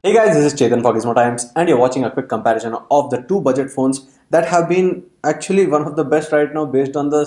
Hey guys, this is Chetan for Gizmo Times, and you're watching a quick comparison of the two budget phones that have been actually one of the best right now based on the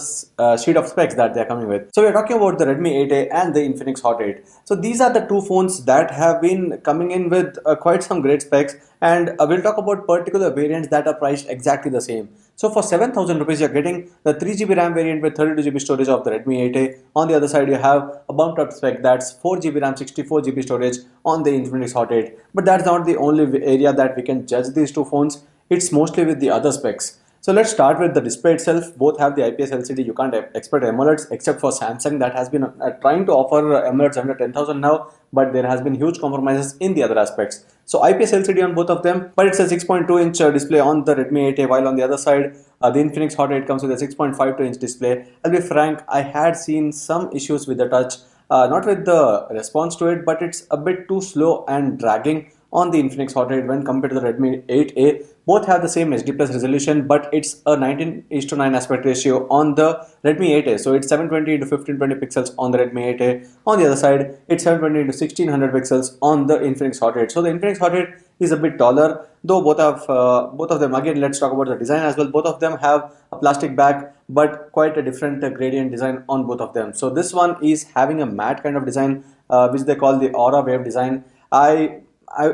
sheet of specs that they're coming with. So we're talking about the Redmi 8A and the Infinix Hot 8. So these are the two phones that have been coming in with quite some great specs, and we'll talk about particular variants that are priced exactly the same. So for 7,000 rupees, you're getting the 3GB RAM variant with 32GB storage of the Redmi 8A. On the other side, you have a bumped up spec that's 4GB RAM, 64GB storage on the Infinix Hot 8. But that's not the only area that we can judge these two phones. It's mostly with the other specs. So let's start with the display itself. Both have the IPS LCD. You can't expect AMOLEDs except for Samsung that has been trying to offer AMOLEDs under 10,000 now, but there has been huge compromises in the other aspects. So IPS LCD on both of them, but it's a 6.2-inch display on the Redmi 8A, while on the other side, the Infinix Hot 8 comes with a 6.52-inch display. I'll be frank, I had seen some issues with the touch, not with the response to it, but it's a bit too slow and dragging on the Infinix Hot 8 when compared to the Redmi 8A. Both have the same HD plus resolution, but it's a 19:9 aspect ratio on the Redmi 8A. So it's 720 into 1520 pixels on the Redmi 8A. On the other side, it's 720 into 1600 pixels on the Infinix Hot 8. So the Infinix Hot 8 is a bit taller, though both of them, again, let's talk about the design as well. Both of them have a plastic back, but quite a different gradient design on both of them. So this one is having a matte kind of design, which they call the aura wave design. I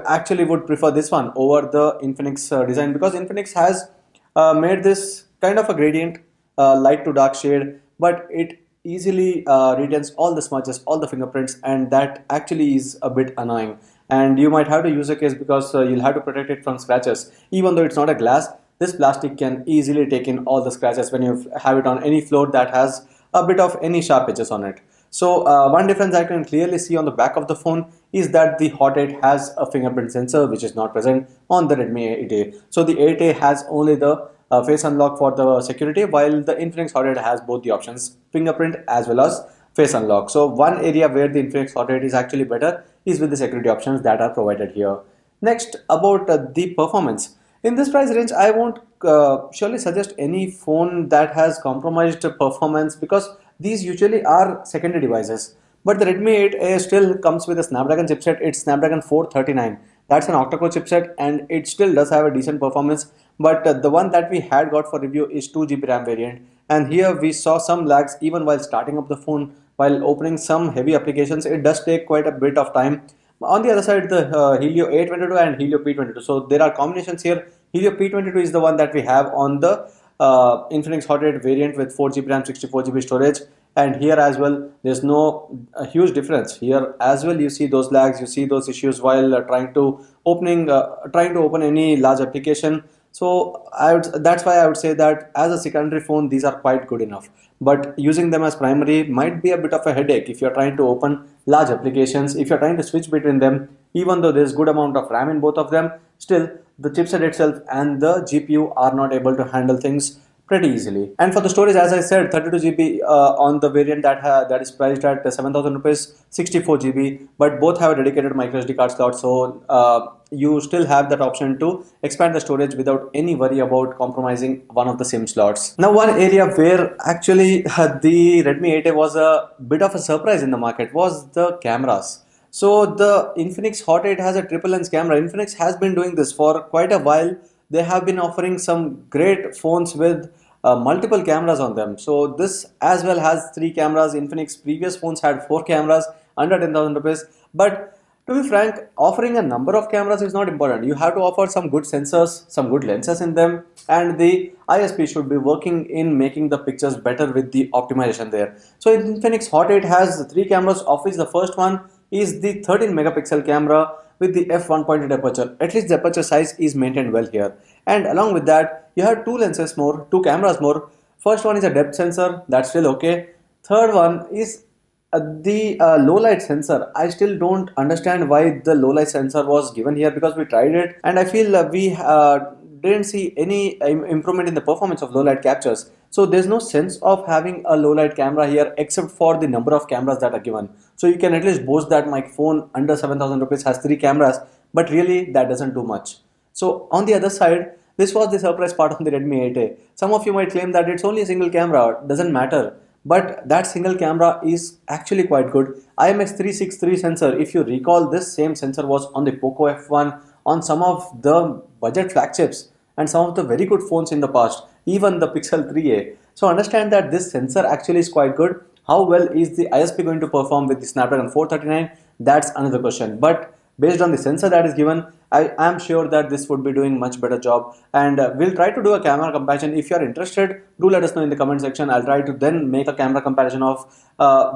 actually would prefer this one over the Infinix design, because Infinix has made this kind of a gradient, light to dark shade, but it easily retains all the smudges, all the fingerprints, and that actually is a bit annoying. And you might have to use a case because you'll have to protect it from scratches. Even though it's not a glass, this plastic can easily take in all the scratches when you have it on any floor that has a bit of any sharp edges on it. So one difference I can clearly see on the back of the phone is that the Hot 8 has a fingerprint sensor which is not present on the Redmi 8A. So the 8A has only the face unlock for the security, while the Infinix Hot 8 has both the options, fingerprint as well as face unlock. So one area where the Infinix Hot 8 is actually better is with the security options that are provided here. Next, about the performance. In this price range, I won't surely suggest any phone that has compromised performance, because these usually are secondary devices. But the Redmi 8A still comes with a Snapdragon chipset. It's Snapdragon 439. That's an octa-core chipset, and it still does have a decent performance. But the one that we had got for review is 2GB RAM variant. And here we saw some lags even while starting up the phone. While opening some heavy applications, it does take quite a bit of time. On the other side, the Helio A22 and Helio P22. So there are combinations here. Helio P22 is the one that we have on the Infinix Hot 8 variant with 4GB RAM, 64GB storage. And here as well, there's no huge difference. Here as well, you see those lags, you see those issues while trying to open any large application. So that's why I would say that as a secondary phone, these are quite good enough. But using them as primary might be a bit of a headache if you're trying to open large applications, if you're trying to switch between them. Even though there's good amount of RAM in both of them, still the chipset itself and the GPU are not able to handle things pretty easily. And for the storage, as I said, 32GB on the variant that is priced at 7,000 rupees, 64GB, but both have a dedicated micro SD card slot. So you still have that option to expand the storage without any worry about compromising one of the SIM slots. Now, one area where actually the Redmi 8A was a bit of a surprise in the market was the cameras. So the Infinix Hot 8 has a triple lens camera. Infinix has been doing this for quite a while. They have been offering some great phones with multiple cameras on them. So this as well has three cameras. Infinix previous phones had four cameras under 10,000 rupees. But to be frank, offering a number of cameras is not important. You have to offer some good sensors, some good lenses in them, and the ISP should be working in making the pictures better with the optimization there. So Infinix Hot 8 has three cameras, of which the first one is the 13 megapixel camera with the f1.8 aperture. At least the aperture size is maintained well here. And along with that, you have two cameras more. First one is a depth sensor, that's still okay. Third one is the low light sensor. I still don't understand why the low light sensor was given here, because we tried it and I feel we didn't see any improvement in the performance of low light captures. So there's no sense of having a low light camera here except for the number of cameras that are given. So you can at least boast that my phone under 7,000 rupees has three cameras, but really that doesn't do much. So on the other side, this was the surprise part on the Redmi 8A. Some of you might claim that it's only a single camera, doesn't matter. but that single camera is actually quite good. IMX363 sensor, if you recall, this same sensor was on the Poco F1, on some of the budget flagships and some of the very good phones in the past, even the Pixel 3a. So understand that this sensor actually is quite good. How well is the ISP going to perform with the Snapdragon 439? That's another question. But based on the sensor that is given, I am sure that this would be doing much better job, and we'll try to do a camera comparison. If you are interested, do let us know in the comment section. I'll try to then make a camera comparison of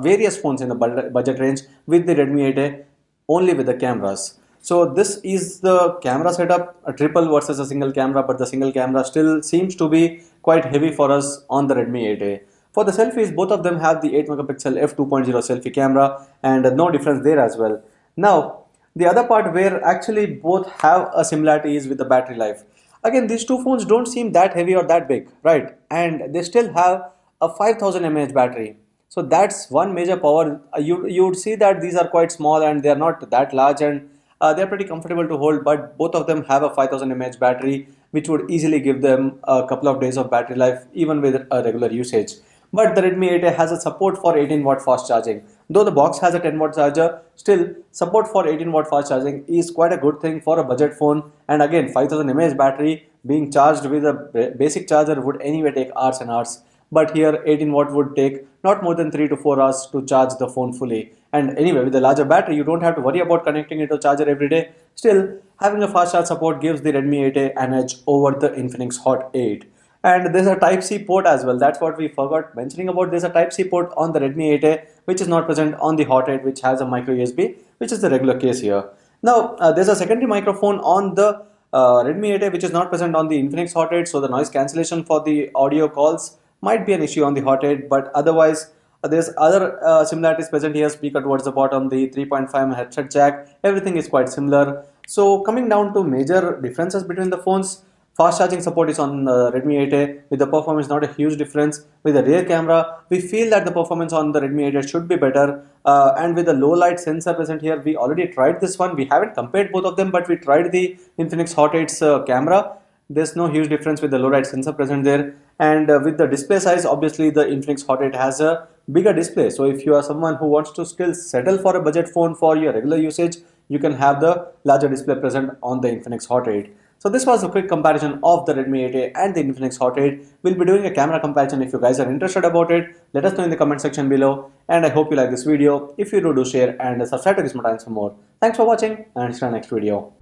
various phones in the budget range with the Redmi 8a, only with the cameras. So this is the camera setup, a triple versus a single camera, but the single camera still seems to be quite heavy for us on the Redmi 8a. For the selfies, both of them have the 8 megapixel f2.0 selfie camera, and no difference there as well. Now, the other part where actually both have a similarity is with the battery life. Again, these two phones don't seem that heavy or that big, right? And they still have a 5000 mAh battery. So that's one major power. You would see that these are quite small and they are not that large, and they're pretty comfortable to hold, but both of them have a 5000 mAh battery, which would easily give them a couple of days of battery life even with a regular usage. But the Redmi 8a has a support for 18-watt fast charging. Though the box has a 10-watt charger, still support for 18-watt fast charging is quite a good thing for a budget phone. And again, 5000 mAh battery being charged with a basic charger would anyway take hours and hours. But here 18 watt would take not more than 3 to 4 hours to charge the phone fully. And anyway, with a larger battery, you don't have to worry about connecting it to charger every day. Still, having a fast charge support gives the Redmi 8a an edge over the Infinix Hot 8. And there's a Type-C port as well. That's what we forgot mentioning about. There's a Type-C port on the Redmi 8a, which is not present on the Hot 8, which has a micro USB, which is the regular case here. Now, there's a secondary microphone on the Redmi 8a, which is not present on the Infinix Hot 8. So the noise cancellation for the audio calls might be an issue on the Hot 8, but otherwise there's other similarities present here. Speaker towards the bottom, the 3.5 headset jack, everything is quite similar. So coming down to major differences between the phones, fast charging support is on Redmi 8a with the performance not a huge difference. With the rear camera, we feel that the performance on the Redmi 8a should be better, and with the low light sensor present here, we already tried this one. We haven't compared both of them, but we tried the Infinix Hot 8's camera. There's no huge difference with the low light sensor present there, and with the display size, obviously the Infinix Hot 8 has a bigger display. So if you are someone who wants to still settle for a budget phone for your regular usage, you can have the larger display present on the Infinix Hot 8. So this was a quick comparison of the Redmi 8a and the Infinix Hot 8. We'll be doing a camera comparison. If you guys are interested about it, let us know in the comment section below, and I hope you like this video. If you do, share and subscribe to Gizmo for more. Thanks for watching, and see you in the next video.